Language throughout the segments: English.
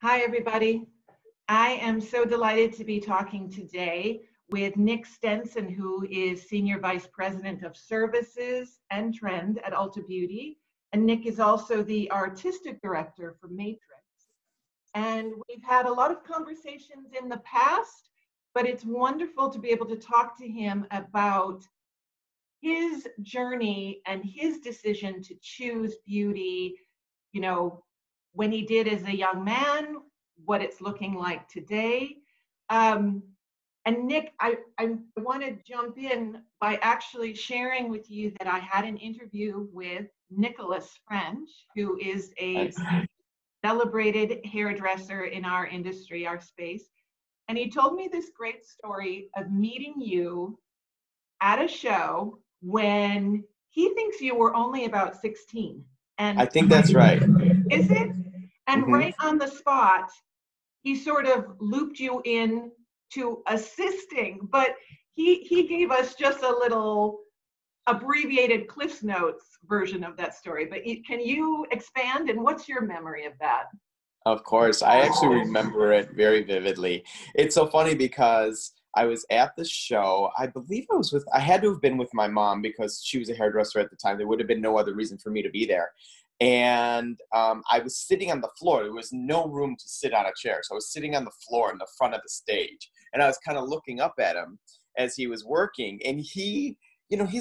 Hi, everybody. I am so delighted to be talking today with Nick Stenson, who is Senior Vice President of Services and Trend at Ulta Beauty. And Nick is also the Artistic Director for Matrix. And we've had a lot of conversations in the past, but it's wonderful to be able to talk to him about his journey and his decision to choose beauty, you know, when he did as a young man, what it's looking like today. Um, and Nick, I want to jump in by actually sharing with you that I had an interview with Nicholas French, who is a celebrated hairdresser in our industry, our space. And he told me this great story of meeting you at a show when he thinks you were only about 16. I And think that's right. is it? And Hmm. right on the spot, he sort of looped you in to assisting, but he gave us just a little abbreviated Cliff's Notes version of that story. But can you expand, and what's your memory of that? Of course. I actually remember it very vividly. It's so funny because I was at the show. I believe I had to have been with my mom because she was a hairdresser at the time. There would have been no other reason for me to be there. And I was sitting on the floor. There was no room to sit on a chair. So I was sitting on the floor in the front of the stage. And I was kind of looking up at him as he was working. And he's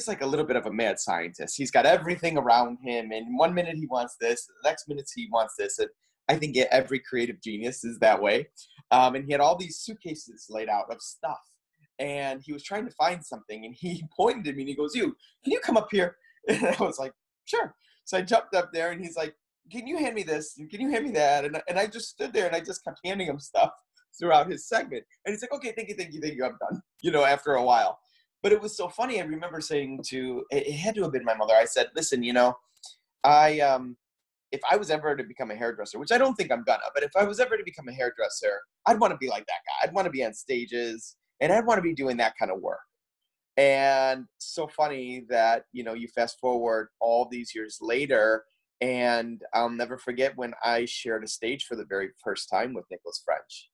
like a little bit of a mad scientist. He's got everything around him. And 1 minute he wants this, the next minute he wants this. And I think every creative genius is that way. And he had all these suitcases laid out of stuff. And he was trying to find something. And he pointed at me and he goes, can you come up here? And I was like, sure. So I jumped up there and he's like, can you hand me this? And can you hand me that? And I just stood there and I just kept handing him stuff throughout his segment. And he's like, okay, thank you, I'm done, after a while. But it was so funny. I remember saying it had to have been my mother. I said, listen, if I was ever to become a hairdresser, which I don't think I'm gonna, but if I was ever to become a hairdresser, I'd want to be like that guy. I'd want to be on stages and I'd want to be doing that kind of work. And so funny that, you fast forward all these years later, and I'll never forget when I shared a stage for the very first time with Nicholas French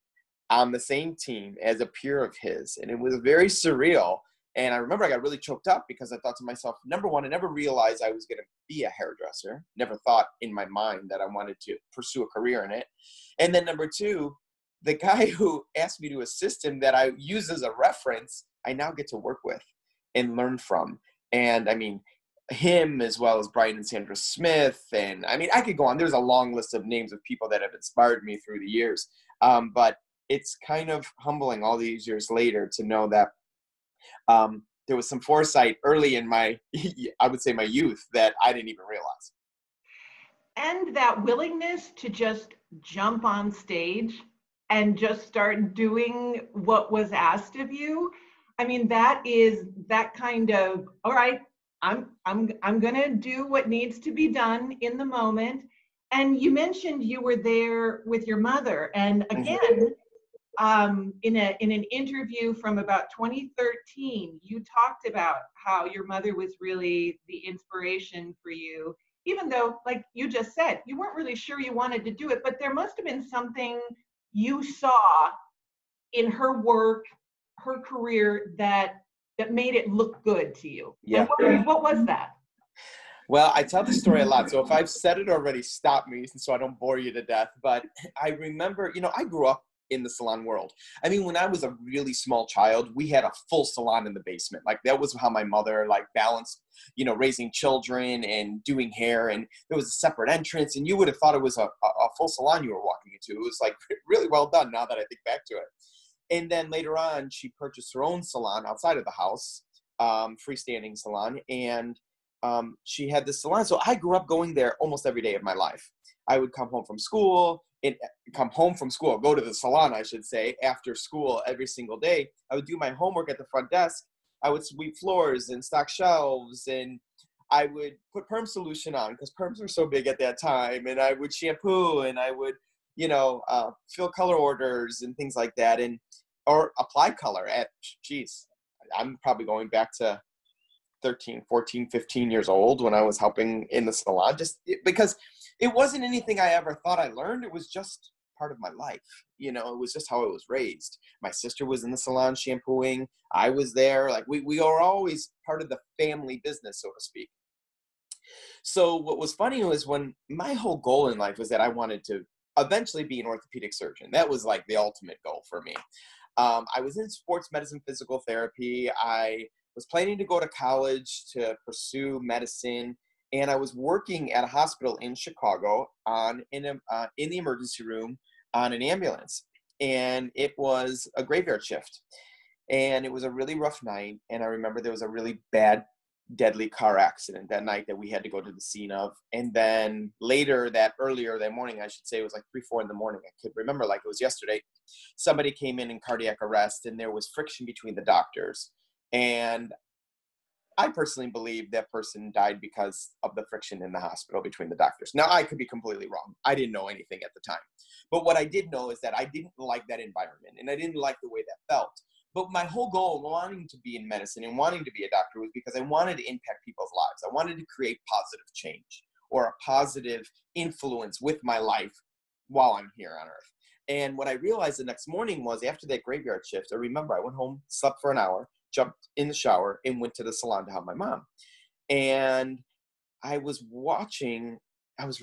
on the same team as a peer of his. And it was very surreal. And I remember I got really choked up because I thought to myself, number one, I never realized I was going to be a hairdresser. Never thought in my mind that I wanted to pursue a career in it. And then number two, the guy who asked me to assist him that I use as a reference, I now get to work with and learn from. And I mean, him as well as Brian and Sandra Smith. And I mean, I could go on. There's a long list of names of people that have inspired me through the years. But it's kind of humbling all these years later to know that there was some foresight early in I would say my youth that I didn't even realize. And that willingness to just jump on stage and just start doing what was asked of you. I mean, that is that kind of, all right, I'm gonna do what needs to be done in the moment. And you mentioned you were there with your mother, and again, in an interview from about 2013, you talked about how your mother was really the inspiration for you, even though, like you just said, you weren't really sure you wanted to do it, but there must have been something you saw in her work, her career, that made it look good to you. Yeah. And what was that? Well, I tell the story a lot. So if I've said it already, stop me so I don't bore you to death. But I remember, I grew up in the salon world. I mean, when I was a really small child, we had a full salon in the basement. Like that was how my mother balanced, raising children and doing hair. And there was a separate entrance, and you would have thought it was a full salon you were walking into. It was like really well done now that I think back to it. And then later on, she purchased her own salon outside of the house, freestanding salon. And she had this salon. So I grew up going there almost every day of my life. I would come home from school, go to the salon, I should say, after school every single day. I would do my homework at the front desk. I would sweep floors and stock shelves, and I would put perm solution on because perms were so big at that time. And I would shampoo, and I would, fill color orders and things like that, or apply color I'm probably going back to 13, 14, 15 years old when I was helping in the salon, just because it wasn't anything I ever thought I learned. It was just part of my life. You know, it was just how I was raised. My sister was in the salon shampooing. I was there. Like we are always part of the family business, so to speak. So what was funny was when my whole goal in life was that I wanted to eventually be an orthopedic surgeon. That was like the ultimate goal for me. I was in sports medicine, physical therapy. I was planning to go to college to pursue medicine, and I was working at a hospital in Chicago in the emergency room on an ambulance, and it was a graveyard shift, and it was a really rough night. And I remember there was a really bad, deadly car accident that night that we had to go to the scene of. And then earlier that morning, I should say, it was like 3, 4 in the morning. I could remember like it was yesterday. Somebody came in cardiac arrest, and there was friction between the doctors. And I personally believe that person died because of the friction in the hospital between the doctors. Now, I could be completely wrong. I didn't know anything at the time. But what I did know is that I didn't like that environment, and I didn't like the way that felt. But my whole goal of wanting to be in medicine and wanting to be a doctor was because I wanted to impact people's lives. I wanted to create positive change or a positive influence with my life while I'm here on earth. And what I realized the next morning was, after that graveyard shift, I remember I went home, slept for an hour, jumped in the shower, and went to the salon to help my mom. And I was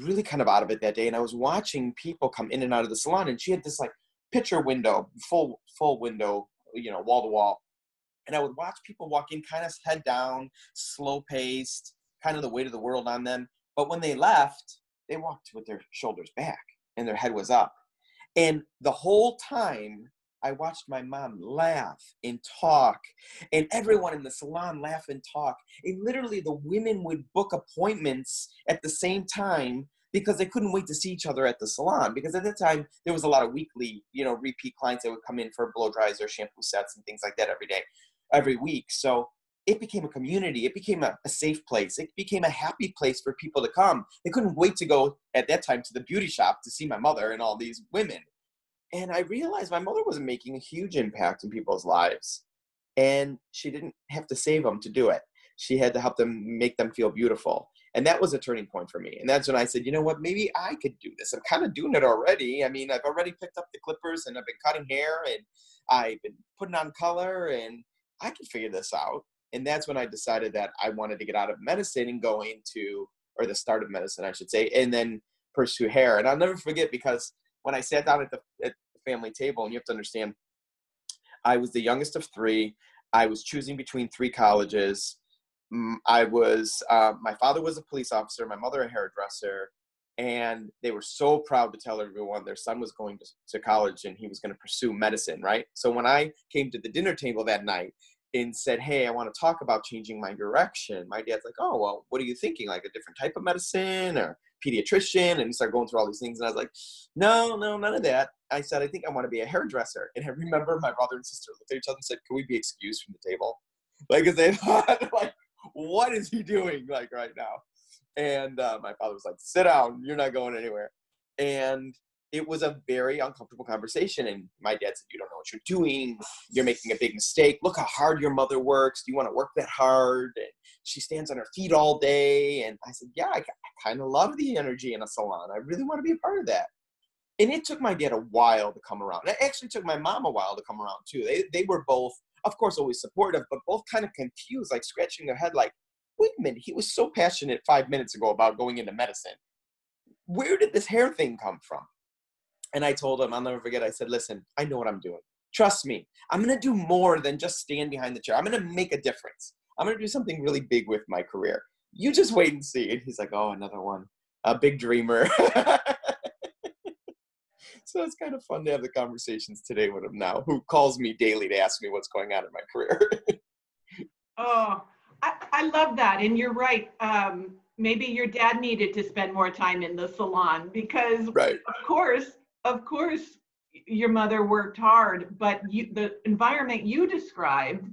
really kind of out of it that day, and I was watching people come in and out of the salon, and she had this like picture window, full window, you know, wall to wall. And I would watch people walk in kind of head down, slow paced, kind of the weight of the world on them. But when they left, they walked with their shoulders back and their head was up. And the whole time I watched my mom laugh and talk, and everyone in the salon laugh and talk. And literally the women would book appointments at the same time because they couldn't wait to see each other at the salon. Because at that time, there was a lot of weekly, you know, repeat clients that would come in for blow dries or shampoo sets and things like that every week. So it became a community. It became a safe place. It became a happy place for people to come. They couldn't wait to go at that time to the beauty shop to see my mother and all these women. And I realized my mother was making a huge impact in people's lives. And she didn't have to save them to do it. She had to help them, make them feel beautiful. And that was a turning point for me. And that's when I said, you know what, maybe I could do this. I'm kind of doing it already. I mean, I've already picked up the clippers, and I've been cutting hair, and I've been putting on color, and I can figure this out. And that's when I decided that I wanted to get out of medicine and go into, or the start of medicine, I should say, and then pursue hair. And I'll never forget, because when I sat down at the family table, and you have to understand, I was the youngest of 3. I was choosing between 3 colleges. My father was a police officer, my mother a hairdresser, and they were so proud to tell everyone their son was going to college and he was going to pursue medicine, right? So when I came to the dinner table that night and said, hey, I want to talk about changing my direction, my dad's like, oh, well, what are you thinking? Like a different type of medicine or pediatrician? And he started going through all these things. And I was like, no, none of that. I said, I think I want to be a hairdresser. And I remember my brother and sister looked at each other and said, can we be excused from the table? Like, because they thought, like, what is he doing, like, right now? And my father was like, sit down, you're not going anywhere. And it was a very uncomfortable conversation. And my dad said, you don't know what you're doing. You're making a big mistake. Look how hard your mother works. Do you want to work that hard? And she stands on her feet all day. And I said, yeah, I kind of love the energy in a salon. I really want to be a part of that. And it took my dad a while to come around. It actually took my mom a while to come around too. They were both, of course, always supportive, but both kind of confused, like scratching their head like, wait a minute, he was so passionate 5 minutes ago about going into medicine. Where did this hair thing come from? And I told him, I'll never forget, I said, listen, I know what I'm doing. Trust me, I'm going to do more than just stand behind the chair. I'm going to make a difference. I'm going to do something really big with my career. You just wait and see. And he's like, oh, another one. A big dreamer. So it's kind of fun to have the conversations today with him now, who calls me daily to ask me what's going on in my career. Oh, I love that. And you're right. Maybe your dad needed to spend more time in the salon because, right. Of course, your mother worked hard, but the environment you described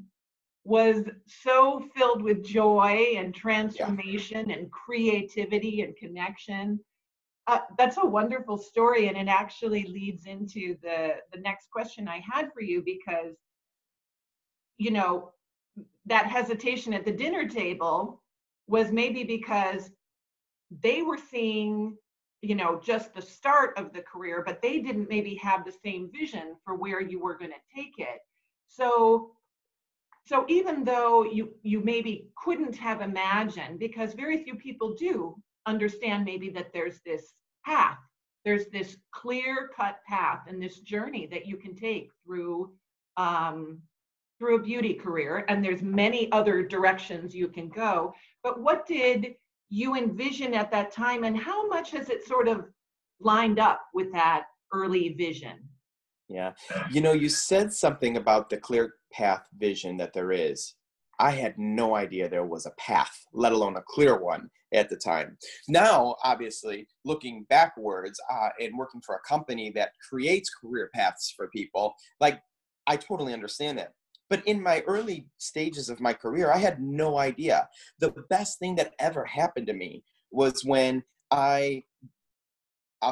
was so filled with joy and transformation and creativity and connection. That's a wonderful story, and it actually leads into the next question I had for you, because, you know, that hesitation at the dinner table was maybe because they were seeing just the start of the career, but they didn't maybe have the same vision for where you were going to take it. So even though you maybe couldn't have imagined, because very few people do understand maybe that there's this path, there's this clear-cut path and this journey that you can take through through a beauty career, and there's many other directions you can go. But what did you envision at that time, and how much has it sort of lined up with that early vision? Yeah. You said something about the clear path vision that there is. I had no idea there was a path, let alone a clear one at the time. Now, obviously, looking backwards and working for a company that creates career paths for people, like, I totally understand that. But in my early stages of my career, I had no idea. The best thing that ever happened to me was when I'll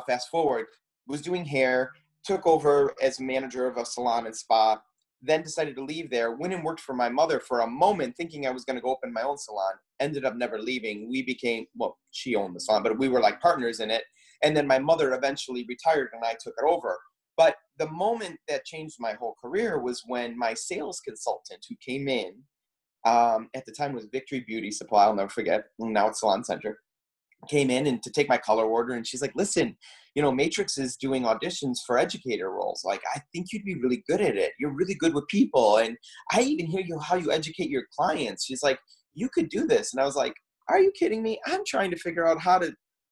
fast forward, was doing hair, took over as manager of a salon and spa, then decided to leave there, went and worked for my mother for a moment, thinking I was going to go open my own salon, ended up never leaving. We became, well, she owned the salon, but we were like partners in it. And then my mother eventually retired and I took it over. But the moment that changed my whole career was when my sales consultant who came in, at the time was Victory Beauty Supply, I'll never forget, now it's Salon Center, came in and to take my color order. And she's like, listen, Matrix is doing auditions for educator roles. Like, I think you'd be really good at it. You're really good with people. And I even hear how you educate your clients. She's like, you could do this. And I was like, are you kidding me? I'm trying to figure out how to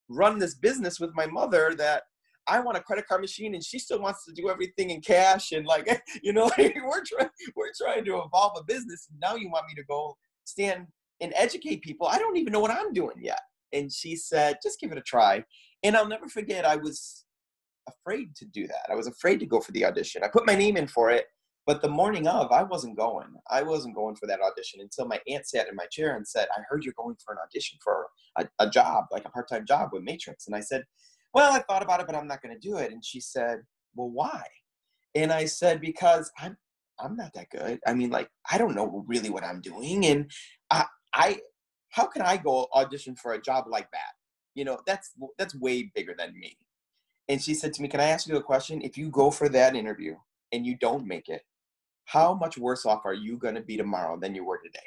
run this business with my mother that I want a credit card machine and she still wants to do everything in cash. And like, we're trying to evolve a business. And now you want me to go stand and educate people. I don't even know what I'm doing yet. And she said, just give it a try. And I'll never forget, I was afraid to do that. I was afraid to go for the audition. I put my name in for it, but the morning of, I wasn't going. I wasn't going for that audition until my aunt sat in my chair and said, I heard you're going for an audition for a job, like a part-time job with Matrix. And I said, well, I thought about it, but I'm not going to do it. And she said, well, why? And I said, because I'm not that good. I mean, like, I don't know really what I'm doing. And how can I go audition for a job like that? That's way bigger than me. And she said to me, can I ask you a question? If you go for that interview and you don't make it, how much worse off are you going to be tomorrow than you were today?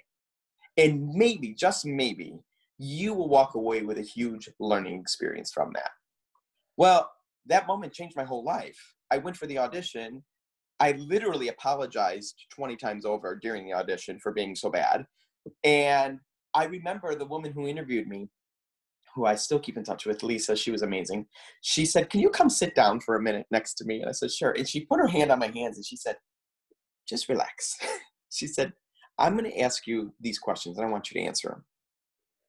And maybe, just maybe, you will walk away with a huge learning experience from that. Well, that moment changed my whole life. I went for the audition. I literally apologized 20 times over during the audition for being so bad. And I remember the woman who interviewed me, who I still keep in touch with, Lisa, she was amazing. She said, can you come sit down for a minute next to me? And I said, sure. And she put her hand on my hands and she said, just relax. She said, I'm going to ask you these questions and I want you to answer them.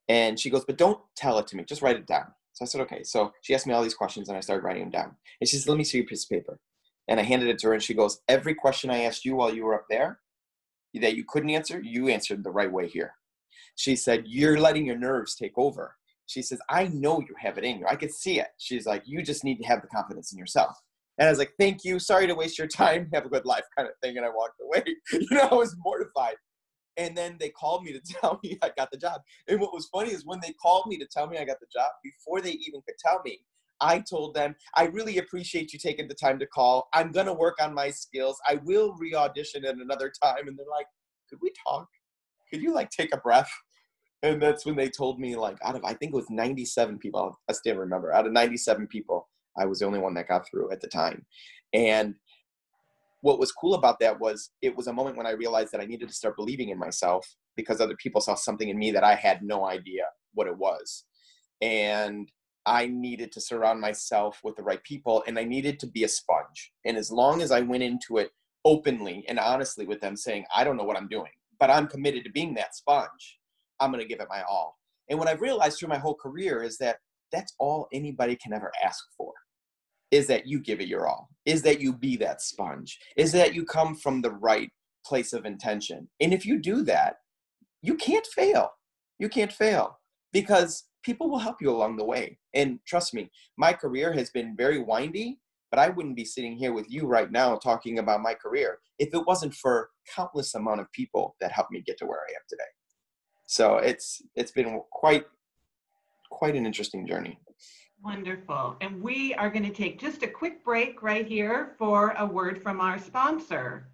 And she goes, but don't tell it to me. Just write it down. So I said, okay. So she asked me all these questions and I started writing them down. And she said, let me see your piece of paper. And I handed it to her and she goes, every question I asked you while you were up there that you couldn't answer, you answered the right way here. She said, you're letting your nerves take over. She says, I know you have it in you. I could see it. She's like, you just need to have the confidence in yourself. And I was like, thank you. Sorry to waste your time. Have a good life kind of thing. And I walked away. I was mortified. And then they called me to tell me I got the job. And what was funny is when they called me to tell me I got the job, before they even could tell me, I told them, I really appreciate you taking the time to call. I'm going to work on my skills. I will re-audition at another time. And they're like, could we talk? Could you take a breath? And that's when they told me, out of, I think it was 97 people, I still remember, out of 97 people, I was the only one that got through at the time. And what was cool about that was it was a moment when I realized that I needed to start believing in myself because other people saw something in me that I had no idea what it was. And I needed to surround myself with the right people and I needed to be a sponge. And as long as I went into it openly and honestly with them saying, I don't know what I'm doing, but I'm committed to being that sponge, I'm going to give it my all. And what I've realized through my whole career is that that's all anybody can ever ask for. Is that you give it your all, is that you be that sponge, is that you come from the right place of intention. And if you do that, you can't fail. You can't fail because people will help you along the way. And trust me, my career has been very windy, but I wouldn't be sitting here with you right now talking about my career if it wasn't for countless amount of people that helped me get to where I am today. So it's been quite an interesting journey. Wonderful. And we are going to take just a quick break right here for a word from our sponsor.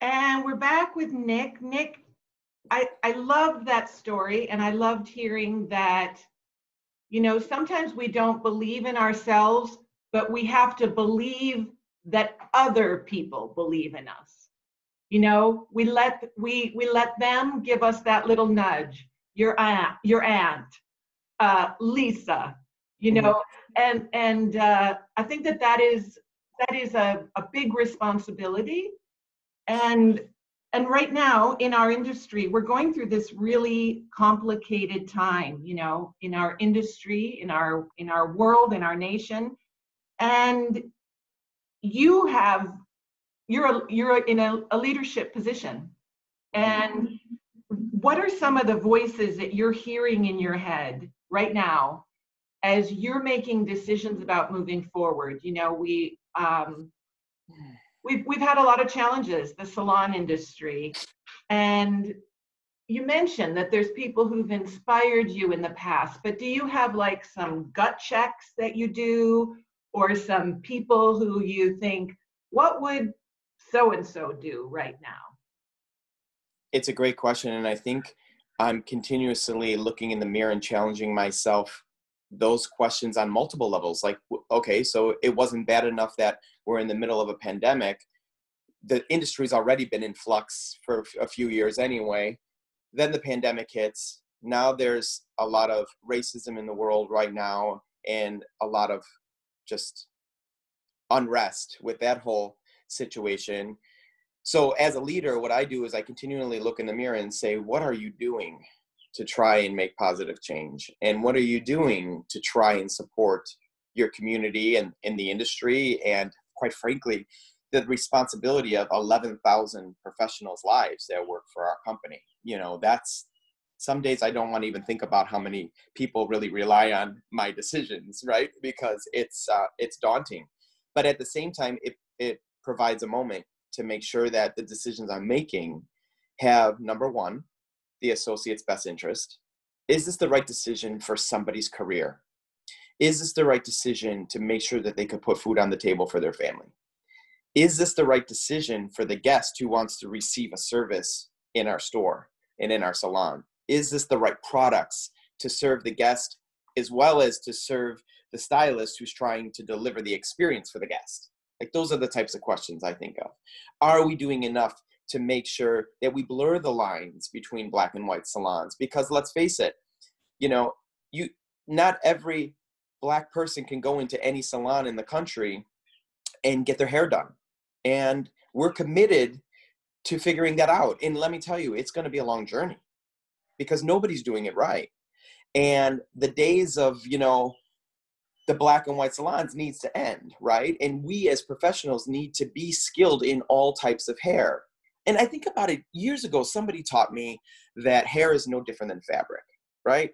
And we're back with Nick. Nick, I loved that story, and I loved hearing that, you know, sometimes we don't believe in ourselves, but we have to believe that other people believe in us. You know, we let them give us that little nudge. Your aunt, Lisa, you Mhm. know, and I think that is a big responsibility. And right now in our industry, we're going through this really complicated time, you know, in our industry, in our world, in our nation. And you have you're in a leadership position. And what are some of the voices that you're hearing in your head right now as you're making decisions about moving forward? You know, we've had a lot of challenges, the salon industry, and you mentioned that there's people who've inspired you in the past, but do you have like some gut checks that you do, or some people who you think, what would so and so do right now? It's a great question. And I think I'm continuously looking in the mirror and challenging myself those questions on multiple levels. Like, okay, so it wasn't bad enough that we're in the middle of a pandemic. The industry's already been in flux for a few years anyway. Then the pandemic hits. Now there's a lot of racism in the world right now, and a lot of just unrest with that whole situation. So as a leader, what I do is I continually look in the mirror and say, what are you doing to try and make positive change? And what are you doing to try and support your community and in the industry? And quite frankly, the responsibility of 11,000 professionals' lives that work for our company. You know, that's, some days I don't want to even think about how many people really rely on my decisions, right? Because it's daunting. But at the same time, it provides a moment to make sure that the decisions I'm making have, number one, the associate's best interest. Is this the right decision for somebody's career? Is this the right decision to make sure that they could put food on the table for their family? Is this the right decision for the guest who wants to receive a service in our store and in our salon? Is this the right products to serve the guest as well as to serve the stylist who's trying to deliver the experience for the guest? Like, those are the types of questions I think of. Are we doing enough to make sure that we blur the lines between black and white salons? Because let's face it, you know, not every black person can go into any salon in the country and get their hair done. And we're committed to figuring that out. And let me tell you, it's going to be a long journey because nobody's doing it right. And the days of, you know, the black and white salons needs to end, right? And we as professionals need to be skilled in all types of hair. And I think about it, years ago, somebody taught me that hair is no different than fabric, right?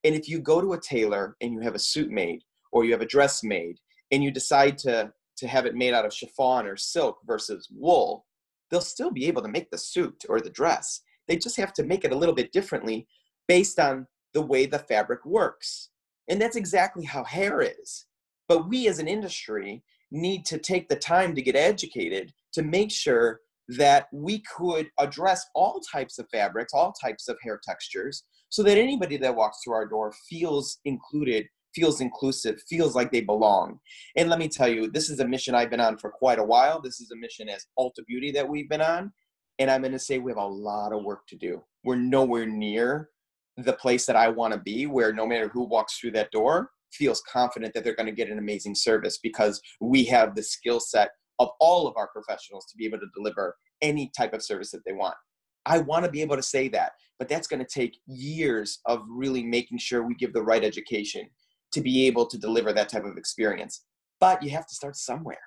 And if you go to a tailor and you have a suit made or you have a dress made and you decide to have it made out of chiffon or silk versus wool, they'll still be able to make the suit or the dress. They just have to make it a little bit differently based on the way the fabric works. And that's exactly how hair is. But we as an industry need to take the time to get educated to make sure that we could address all types of fabrics, all types of hair textures, so that anybody that walks through our door feels included, feels inclusive, feels like they belong. And let me tell you, this is a mission I've been on for quite a while. This is a mission as Ulta Beauty that we've been on. And I'm going to say we have a lot of work to do. We're nowhere near the place that I want to be, where no matter who walks through that door feels confident that they're going to get an amazing service, because we have the skill set of all of our professionals to be able to deliver any type of service that they want. I want to be able to say that, but that's going to take years of really making sure we give the right education to be able to deliver that type of experience. But you have to start somewhere.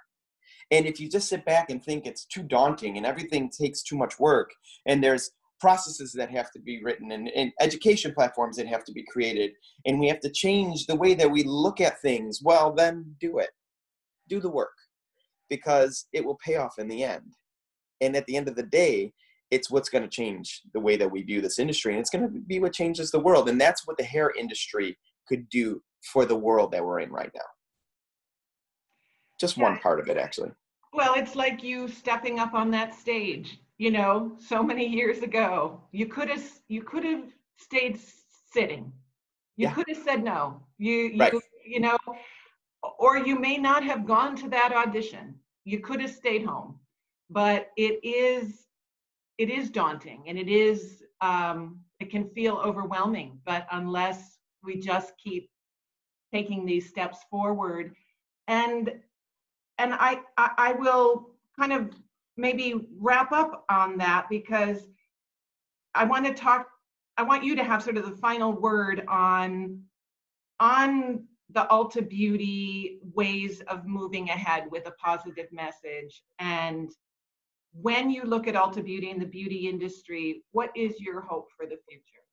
And if you just sit back and think it's too daunting and everything takes too much work, and there's processes that have to be written and education platforms that have to be created, and we have to change the way that we look at things, well, then do it. Do the work, because it will pay off in the end. And at the end of the day, it's what's going to change the way that we view this industry. And it's going to be what changes the world. And that's what the hair industry could do for the world that we're in right now. Just one part of it, actually. Well, it's like you stepping up on that stage, so many years ago. You could have stayed sitting. You could have said no. Right. Or you may not have gone to that audition. You could have stayed home. But it is daunting, and it can feel overwhelming. But unless we just keep taking these steps forward, and I will kind of maybe wrap up on that, because I want you to have sort of the final word on the Ulta Beauty ways of moving ahead with a positive message. And when you look at Ulta Beauty and the beauty industry, what is your hope for the future?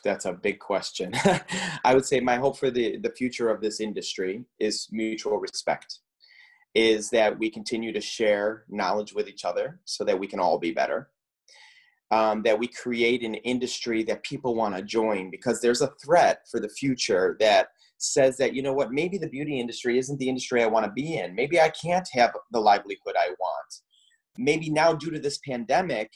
That's a big question. I would say my hope for the future of this industry is mutual respect, is that we continue to share knowledge with each other so that we can all be better. That we create an industry that people want to join, because there's a threat for the future that says that, maybe the beauty industry isn't the industry I want to be in. Maybe I can't have the livelihood I want. Maybe now, due to this pandemic,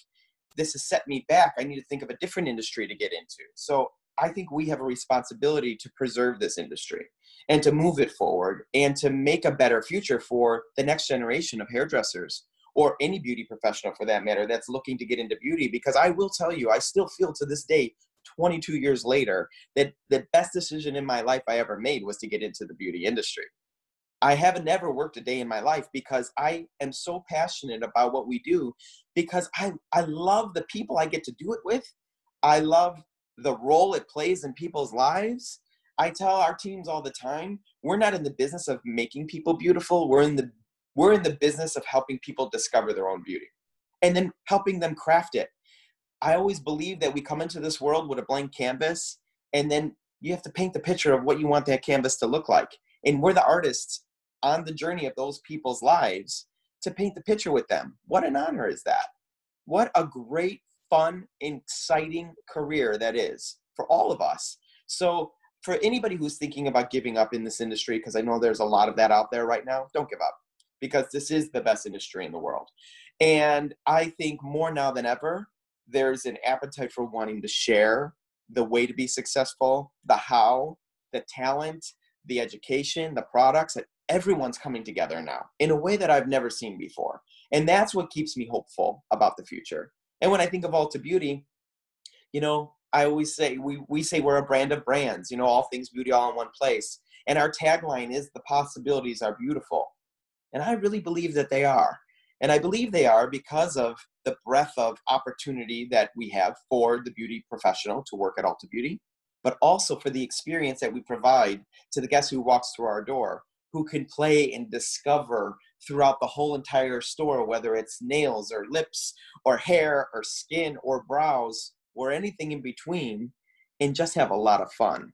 this has set me back. I need to think of a different industry to get into. So I think we have a responsibility to preserve this industry and to move it forward and to make a better future for the next generation of hairdressers, or any beauty professional for that matter that's looking to get into beauty. Because I will tell you, I still feel to this day, 22 years later, that the best decision in my life I ever made was to get into the beauty industry. I haven't never worked a day in my life, because I am so passionate about what we do, because I love the people I get to do it with. I love the role it plays in people's lives. I tell our teams all the time, we're not in the business of making people beautiful. We're in the business of helping people discover their own beauty and then helping them craft it. I always believe that we come into this world with a blank canvas, and then you have to paint the picture of what you want that canvas to look like. And we're the artists on the journey of those people's lives to paint the picture with them. What an honor is that? What a great, fun, exciting career that is for all of us. So for anybody who's thinking about giving up in this industry, because I know there's a lot of that out there right now, don't give up, because this is the best industry in the world. And I think more now than ever, there's an appetite for wanting to share the way to be successful, the how, the talent, the education, the products, that everyone's coming together now in a way that I've never seen before. And that's what keeps me hopeful about the future. And when I think of Ulta Beauty, I always say, we say we're a brand of brands, all things beauty all in one place. And our tagline is, the possibilities are beautiful. And I really believe that they are. And I believe they are because of the breadth of opportunity that we have for the beauty professional to work at Ulta Beauty, but also for the experience that we provide to the guest who walks through our door, who can play and discover throughout the whole entire store, whether it's nails or lips or hair or skin or brows or anything in between, and just have a lot of fun.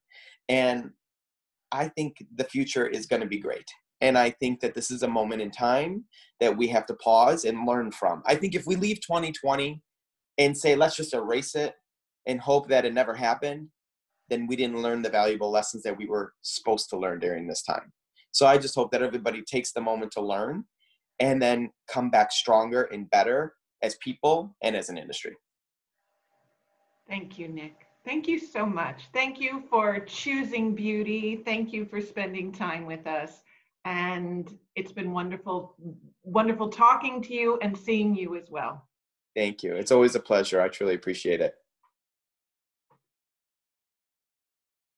And I think the future is going to be great. And I think that this is a moment in time that we have to pause and learn from. I think if we leave 2020 and say, let's just erase it and hope that it never happened, then we didn't learn the valuable lessons that we were supposed to learn during this time. So I just hope that everybody takes the moment to learn and then come back stronger and better as people and as an industry. Thank you, Nick. Thank you so much. Thank you for choosing beauty. Thank you for spending time with us. And it's been wonderful talking to you and seeing you as well. Thank you. It's always a pleasure. I truly appreciate it.